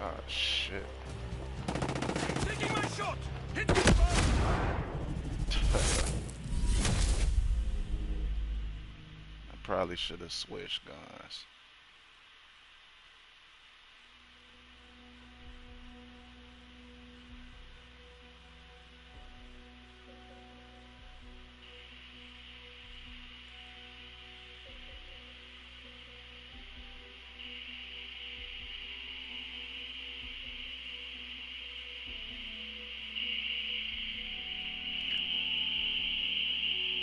Oh shit. Taking my shot! Hit me first! I probably should have switched guns.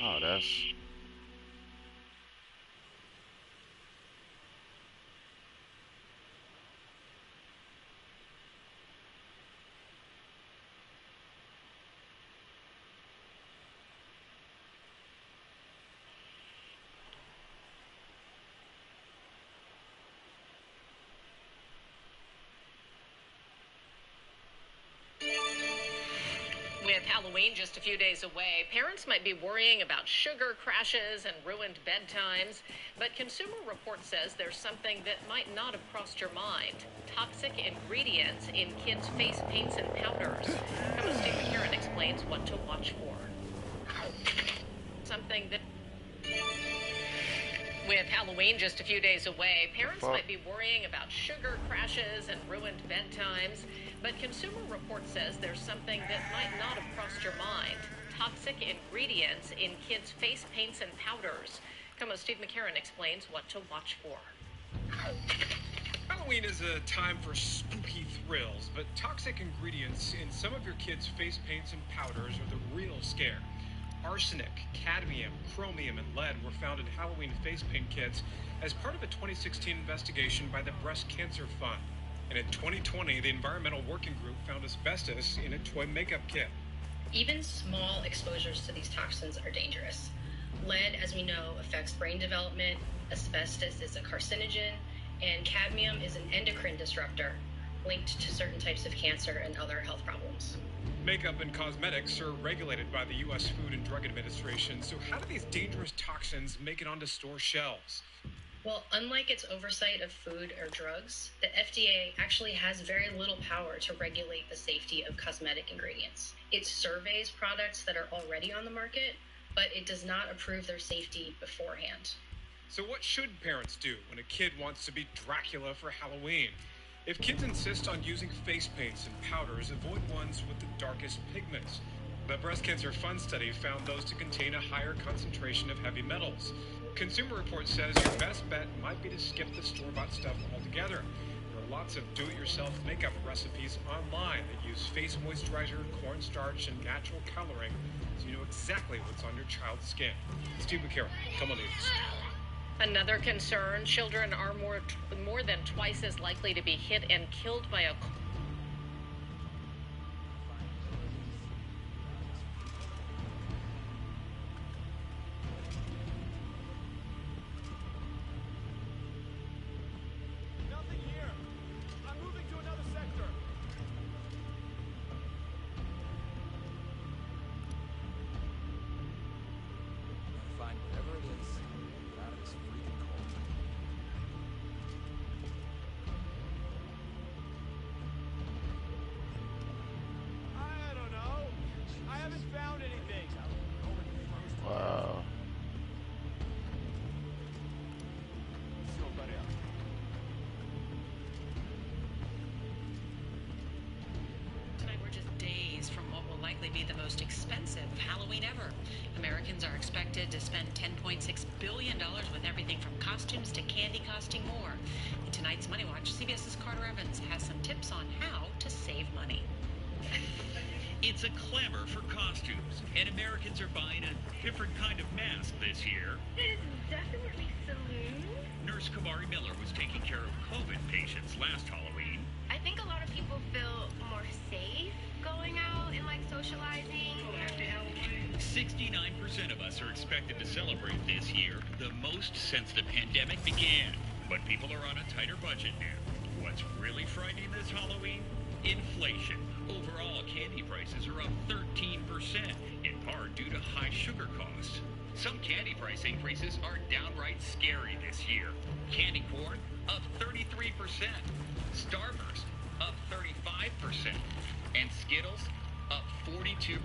Oh, that's With Halloween just a few days away, parents might be worrying about sugar crashes and ruined bedtimes. But Consumer Report says there's something that might not have crossed your mind: toxic ingredients in kids' face paints and powders. Come on, Steve McCarran explains what to watch for. Something that With Halloween just a few days away, parents might be worrying about sugar crashes and ruined bedtimes. But Consumer Report says there's something that might not have crossed your mind: toxic ingredients in kids' face paints and powders. Come on, Steve McCarran explains what to watch for. Halloween is a time for spooky thrills, but toxic ingredients in some of your kids' face paints and powders are the real scare. Arsenic, cadmium, chromium, and lead were found in Halloween face paint kits as part of a 2016 investigation by the Breast Cancer Fund. And in 2020, the Environmental Working Group found asbestos in a toy makeup kit. Even small exposures to these toxins are dangerous. Lead, as we know, affects brain development, asbestos is a carcinogen, and cadmium is an endocrine disruptor linked to certain types of cancer and other health problems. Makeup and cosmetics are regulated by the U.S. Food and Drug Administration, so how do these dangerous toxins make it onto store shelves? Well, unlike its oversight of food or drugs, the FDA actually has very little power to regulate the safety of cosmetic ingredients. It surveys products that are already on the market, but it does not approve their safety beforehand. So what should parents do when a kid wants to be Dracula for Halloween? If kids insist on using face paints and powders, avoid ones with the darkest pigments. The Breast Cancer Fund study found those to contain a higher concentration of heavy metals. Consumer Report says your best bet might be to skip the store-bought stuff altogether. There are lots of do-it-yourself makeup recipes online that use face moisturizer, cornstarch, and natural coloring, so you know exactly what's on your child's skin. Steve McCarran, Come On News. Another concern: children are more than twice as likely to be hit and killed by a Nothing here! I'm moving to another sector! Find whatever it is. Get out of this freaking cold. I don't know. I haven't found anything. wow. Tonight we're just days from what will likely be the most expensive Halloween ever. Americans are expected to spend $10.6 billion with everything from costumes to candy costing more. In tonight's Money Watch, CBS's Carter Evans has some tips on how to save money. It's a clamor for costumes, and Americans are buying a different kind of mask this year. It is definitely saloon. Nurse Kamari Miller was taking care of COVID patients last Halloween. I think a lot of people feel more safe going out and like socializing. 69% of us are expected to celebrate this year, the most since the pandemic began. But people are on a tighter budget now. What's really frightening this Halloween? Inflation. Overall, candy prices are up 13%, in part due to high sugar costs. Some candy price increases are downright scary this year. Candy corn up 33%. Starburst up 35%, and Skittles up 42%.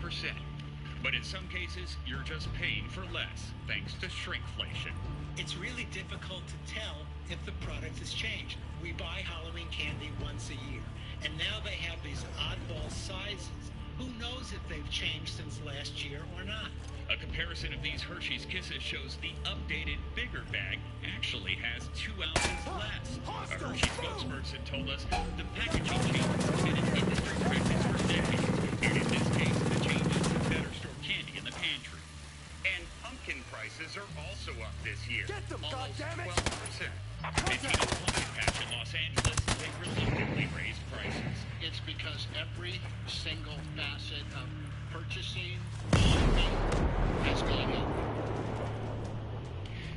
But in some cases, you're just paying for less, thanks to shrinkflation. It's really difficult to tell if the product has changed. We buy Halloween candy once a year, and now they have these oddball sizes. Who knows if they've changed since last year or not? A comparison of these Hershey's Kisses shows the updated, bigger bag actually has 2 ounces less. A Hershey spokesperson told us the packaging changes have been an industry practice for decades, and in this case, the changes to better store candy in the pantry. And pumpkin prices are also up this year. Get them, almost goddammit! 12%. And Tina's Pumpkin Patch in Los Angeles, they reluctantly raised prices. It's because every single facet of purchasing shipping has gone up.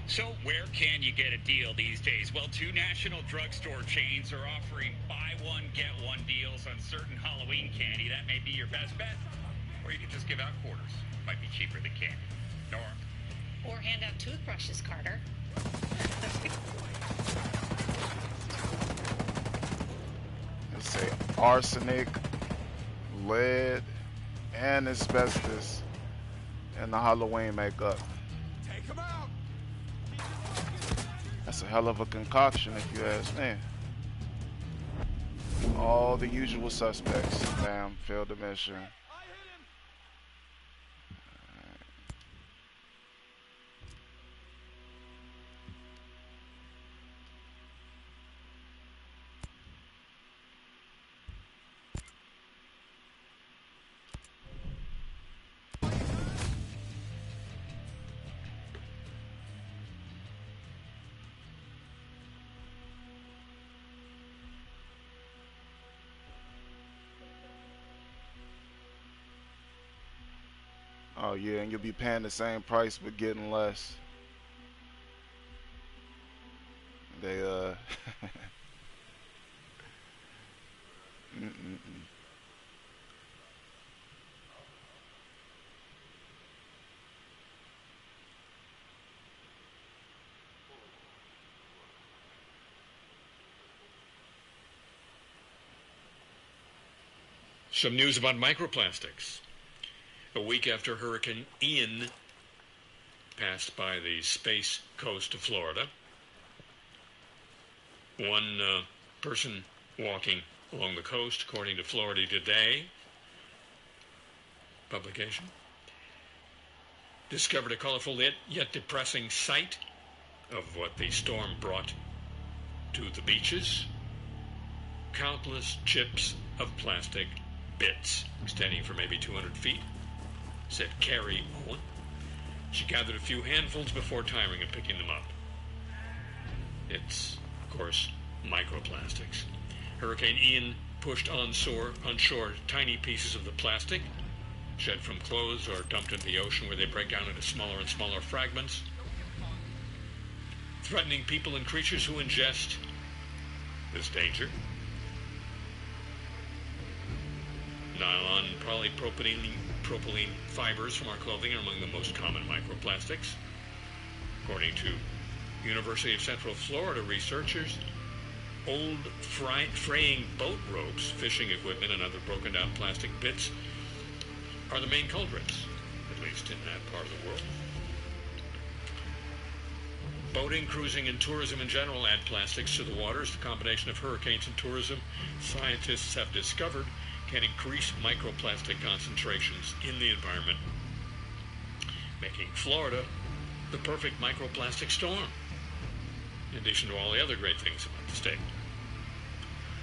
So where can you get a deal these days? Well, 2 national drugstore chains are offering buy one, get one deals on certain Halloween candy. That may be your best bet. Or you can just give out quarters. Might be cheaper than candy. Nora? Or hand out toothbrushes, Carter. Let's say arsenic, lead, and asbestos in the Halloween makeup. Take him out. That's a hell of a concoction, if you ask me. All the usual suspects. Bam, failed the mission. Oh yeah, and you'll be paying the same price but getting less. They Some news about microplastics. A week after Hurricane Ian passed by the Space Coast of Florida, one person walking along the coast, according to Florida Today publication, discovered a colorful yet depressing sight of what the storm brought to the beaches. Countless chips of plastic bits extending for maybe 200 feet, said Carrie Owen. She gathered a few handfuls before tiring and picking them up. It's, of course, microplastics. Hurricane Ian pushed onshore tiny pieces of the plastic, shed from clothes or dumped into the ocean, where they break down into smaller and smaller fragments, threatening people and creatures who ingest this danger. Nylon, polypropylene fibers from our clothing are among the most common microplastics. According to University of Central Florida researchers, old fraying boat ropes, fishing equipment, and other broken down plastic bits are the main culprits, at least in that part of the world. Boating, cruising, and tourism in general add plastics to the waters. The combination of hurricanes and tourism, scientists have discovered, can increase microplastic concentrations in the environment, making Florida the perfect microplastic storm, in addition to all the other great things about the state.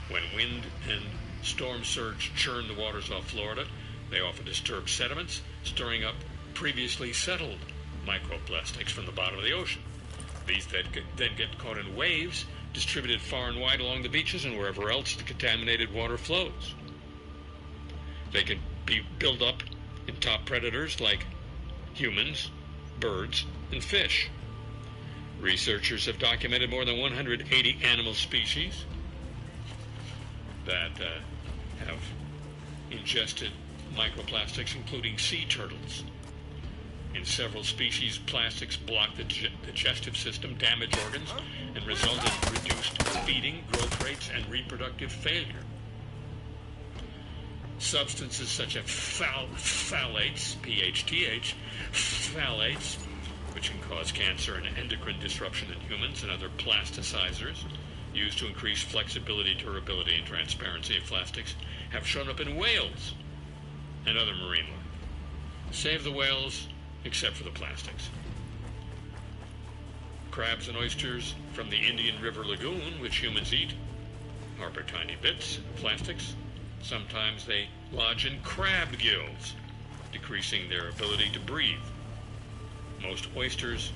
When wind and storm surge churn the waters off Florida, they often disturb sediments, stirring up previously settled microplastics from the bottom of the ocean. These then get caught in waves, distributed far and wide along the beaches and wherever else the contaminated water flows. They can build up in top predators like humans, birds, and fish. Researchers have documented more than 180 animal species that have ingested microplastics, including sea turtles. In several species, plastics block the digestive system, damage organs, and result in reduced feeding, growth rates, and reproductive failure. Substances such as phthalates, PHTH, phthalates, which can cause cancer and endocrine disruption in humans, and other plasticizers used to increase flexibility, durability, and transparency of plastics, have shown up in whales and other marine life. Save the whales, except for the plastics. Crabs and oysters from the Indian River Lagoon, which humans eat, harbor tiny bits of plastics. Sometimes they lodge in crab gills, decreasing their ability to breathe. Most oysters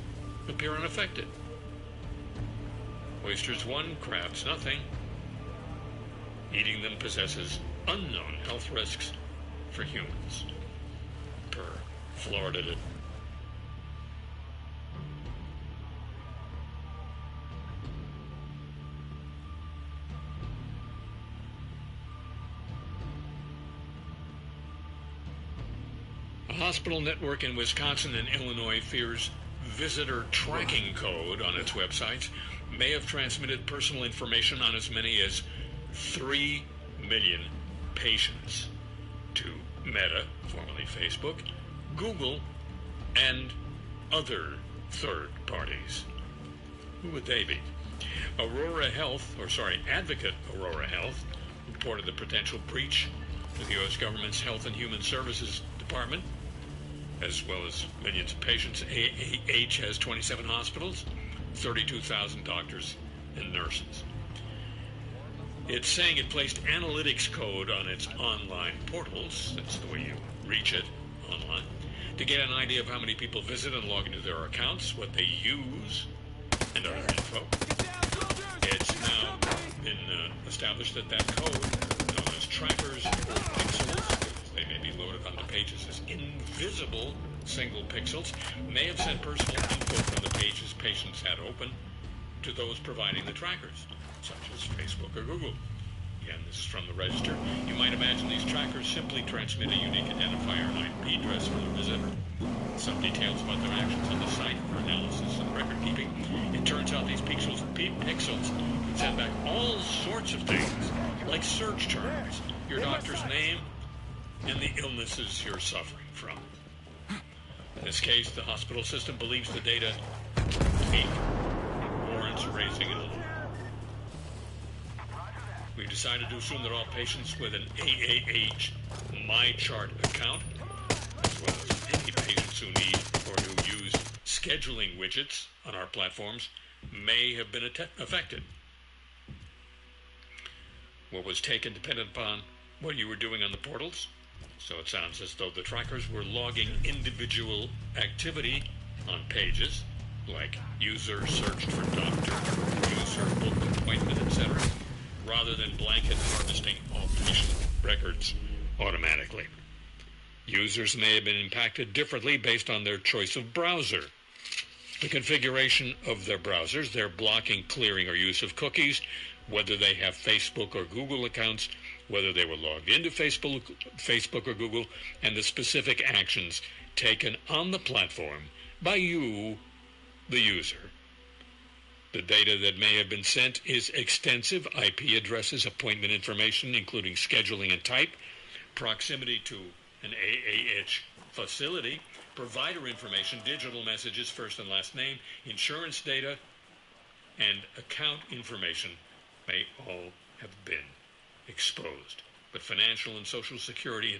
appear unaffected. Oysters 1, crabs nothing. Eating them possesses unknown health risks for humans. Per Florida. A hospital network in Wisconsin and Illinois fears visitor tracking code on its websites may have transmitted personal information on as many as 3 million patients to Meta, formerly Facebook, Google, and other third parties. Who would they be? Advocate Aurora Health reported the potential breach to the U.S. government's Health and Human Services Department, as well as millions of patients. AAH has 27 hospitals, 32,000 doctors and nurses. It's saying it placed analytics code on its online portals, that's the way you reach it online, to get an idea of how many people visit and log into their accounts, what they use, and other info. It's now been established that code, known as trackers or pixels, because they may be loaded onto pages as invisible single pixels, may have sent personal info from the pages patients had open to those providing the trackers, such as Facebook or Google. Again, this is from the Register. You might imagine these trackers simply transmit a unique identifier and IP address for the visitor. Some details about their actions on the site for analysis and record keeping. It turns out these pixels can send back all sorts of things, like search terms, your doctor's name, and the illnesses you're suffering from. In this case, the hospital system believes the data warrants raising an alarm. We decided to assume that all patients with an AAH MyChart account, as well as any patients who need or who use scheduling widgets on our platforms, may have been affected. What was taken depended upon what you were doing on the portals. So it sounds as though the trackers were logging individual activity on pages, like user searched for doctor, user booked appointment, etc., rather than blanket harvesting all patient records automatically. Users may have been impacted differently based on their choice of browser, the configuration of their browsers, their blocking, clearing, or use of cookies, whether they have Facebook or Google accounts, whether they were logged into Facebook or Google, and the specific actions taken on the platform by you, the user. The data that may have been sent is extensive: IP addresses, appointment information, including scheduling and type, proximity to an AAH facility, provider information, digital messages, first and last name, insurance data, and account information may all have been exposed. But financial and social security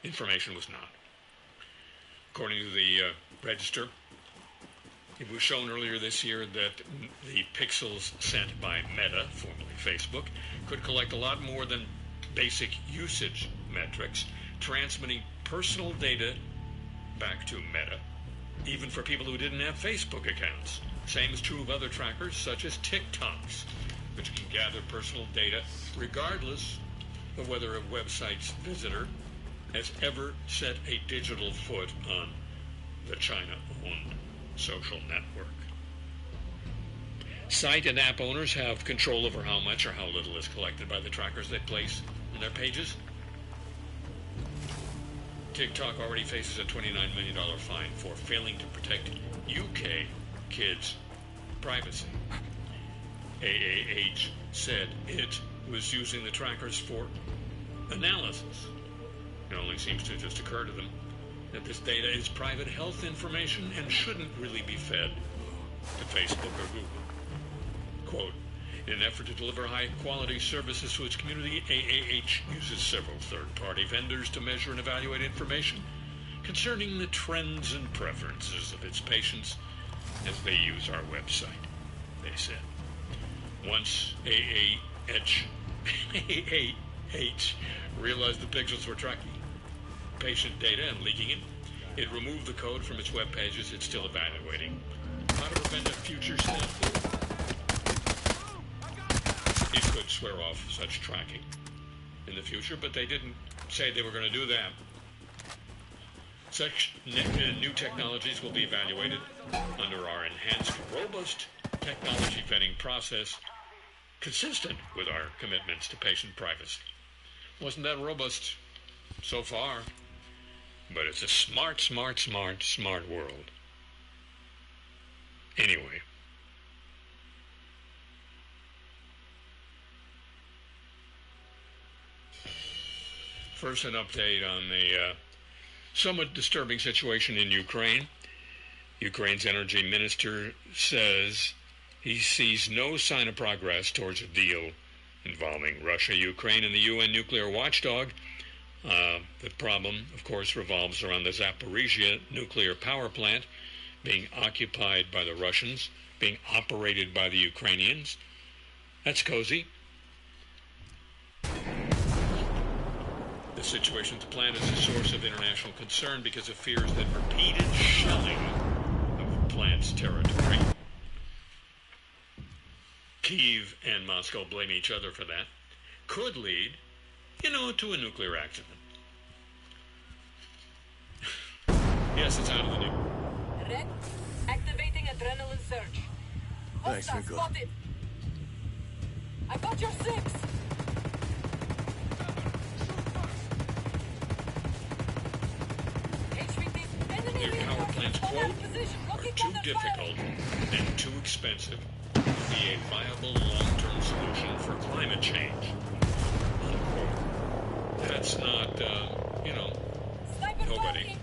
information was not. According to the Register, it was shown earlier this year that the pixels sent by Meta, formerly Facebook, could collect a lot more than basic usage metrics, transmitting personal data back to Meta, even for people who didn't have Facebook accounts. Same is true of other trackers, such as TikToks, which can gather personal data regardless of whether a website's visitor has ever set a digital foot on the China-owned social network. Site and app owners have control over how much or how little is collected by the trackers they place on their pages. TikTok already faces a $29 million fine for failing to protect UK kids' privacy. AAH said it was using the trackers for analysis It only seems to just occur to them that this data is private health information and shouldn't really be fed to Facebook or Google. Quote, in an effort to deliver high-quality services to its community, AAH uses several third-party vendors to measure and evaluate information concerning the trends and preferences of its patients as they use our website, they said. Once AAH realized the pixels were tracking patient data and leaking it, it removed the code from its web pages. It's still evaluating how to prevent a future snafu. It could swear off such tracking in the future, but they didn't say they were going to do that. Such new technologies will be evaluated under our enhanced, robust technology vetting process, consistent with our commitments to patient privacy. Wasn't that robust so far? But it's a smart world. Anyway. First, an update on the somewhat disturbing situation in Ukraine. Ukraine's energy minister says he sees no sign of progress towards a deal involving Russia, Ukraine, and the UN nuclear watchdog. The problem, of course, revolves around the Zaporizhia nuclear power plant being occupied by the Russians, being operated by the Ukrainians. That's cozy. The situation at the plant is a source of international concern because of fears that repeated shelling of the plant's territory. Kyiv and Moscow blame each other for that. Could lead, to a nuclear accident. Yes, it's out of the news. Red, activating adrenaline surge. Thanks, Nico. Spotted. I got your 6. Their power plants, quote, are too difficult and too expensive to be a viable long-term solution for climate change. Unquote. That's not, nobody.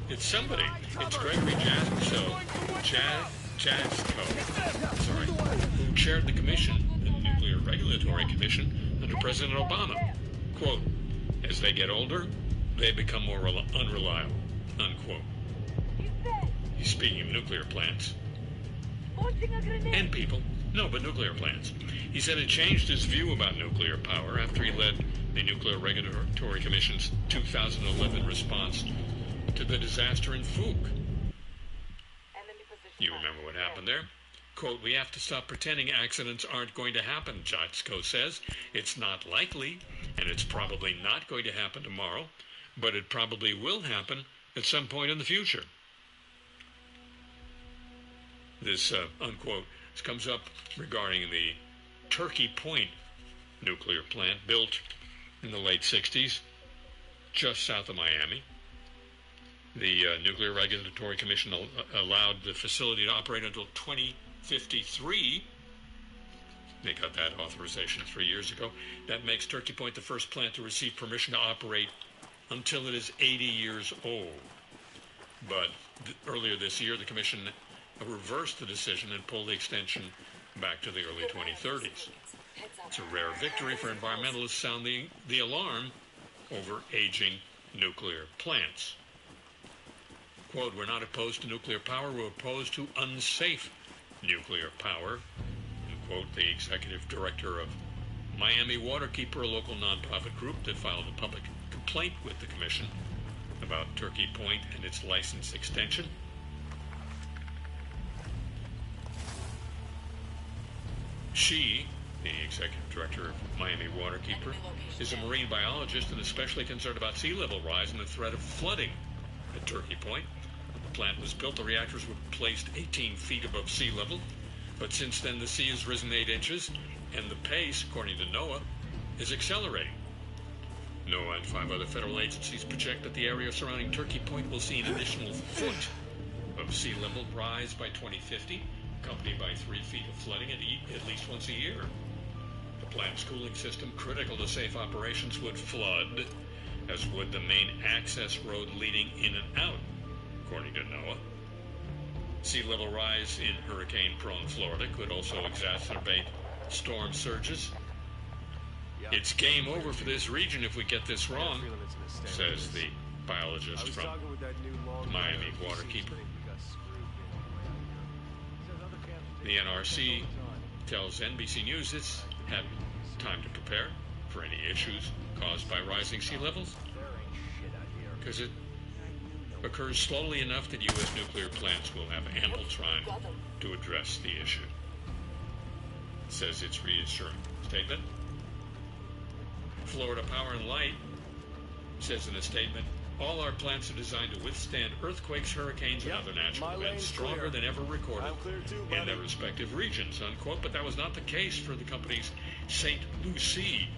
It's somebody. It's Gregory Jaczko, who chaired the commission, the Nuclear Regulatory Commission, under President Obama. Quote, as they get older, they become more unreliable. Unquote. He's speaking of nuclear plants. And people. No, but nuclear plants. He said it changed his view about nuclear power after he led the Nuclear Regulatory Commission's 2011 response to the disaster in Fuke. You remember what happened there? Quote, we have to stop pretending accidents aren't going to happen, Jaczko says. It's not likely, and it's probably not going to happen tomorrow, but it probably will happen at some point in the future. This, unquote, this comes up regarding the Turkey Point nuclear plant built in the late 60s, just south of Miami. The Nuclear Regulatory Commission allowed the facility to operate until 2053. They got that authorization 3 years ago. That makes Turkey Point the first plant to receive permission to operate until it is 80 years old. But earlier this year, the Commission reversed the decision and pulled the extension back to the early 2030s. It's a rare victory for environmentalists sounding the alarm over aging nuclear plants. Quote, we're not opposed to nuclear power, we're opposed to unsafe nuclear power, quote, the executive director of Miami Waterkeeper, a local nonprofit group that filed a public complaint with the Commission about Turkey Point and its license extension. She, the executive director of Miami Waterkeeper, is a marine biologist and especially concerned about sea level rise and the threat of flooding at Turkey Point. When the plant was built, the reactors were placed 18 feet above sea level, but since then the sea has risen 8 inches, and the pace, according to NOAA, is accelerating. NOAA and 5 other federal agencies project that the area surrounding Turkey Point will see an additional foot of sea level rise by 2050, accompanied by 3 feet of flooding at least once a year. The plant's cooling system, critical to safe operations, would flood as would the main access road leading in and out, according to NOAA. Sea level rise in hurricane-prone Florida could also exacerbate storm surges. It's game over for this region if we get this wrong, says the biologist from Miami Waterkeeper. The NRC tells NBC News it's had time to prepare for any issues caused by rising sea levels, because it occurs slowly enough that U.S. nuclear plants will have ample time to address the issue, says its reassuring statement. Florida Power and Light says in a statement, all our plants are designed to withstand earthquakes, hurricanes, and other natural events stronger than ever recorded in their respective regions, unquote. But that was not the case for the company's St. Lucie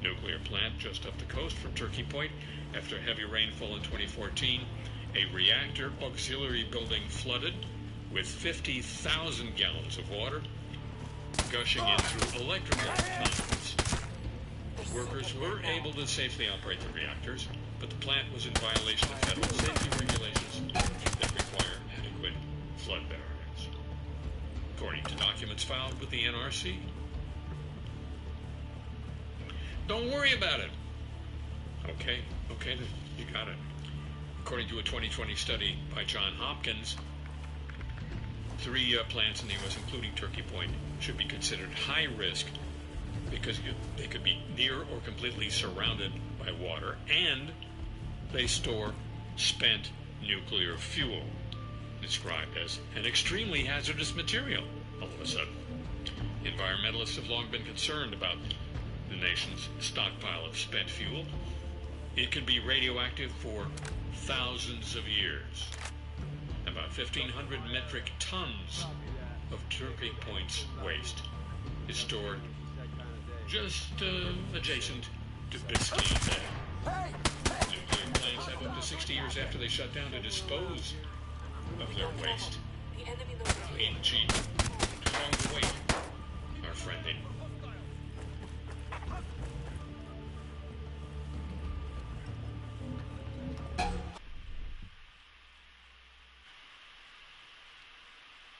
nuclear plant just up the coast from Turkey Point. After heavy rainfall in 2014, a reactor auxiliary building flooded with 50,000 gallons of water gushing in through electrical lines. Workers were able to safely operate the reactors, but the plant was in violation of federal safety regulations that require adequate flood barriers, according to documents filed with the NRC. Don't worry about it. Okay, you got it. According to a 2020 study by Johns Hopkins, 3 plants in the U.S., including Turkey Point, should be considered high risk because they could be near or completely surrounded by water, and they store spent nuclear fuel, described as an extremely hazardous material all of a sudden. Environmentalists have long been concerned about the nation's stockpile of spent fuel. It can be radioactive for thousands of years. About 1,500 metric tons of Turkey Point's waste is stored just adjacent to Biscayne Bay. Nuclear plants have up to 60 years after they shut down to dispose of their waste. Being cheap, too long to wait.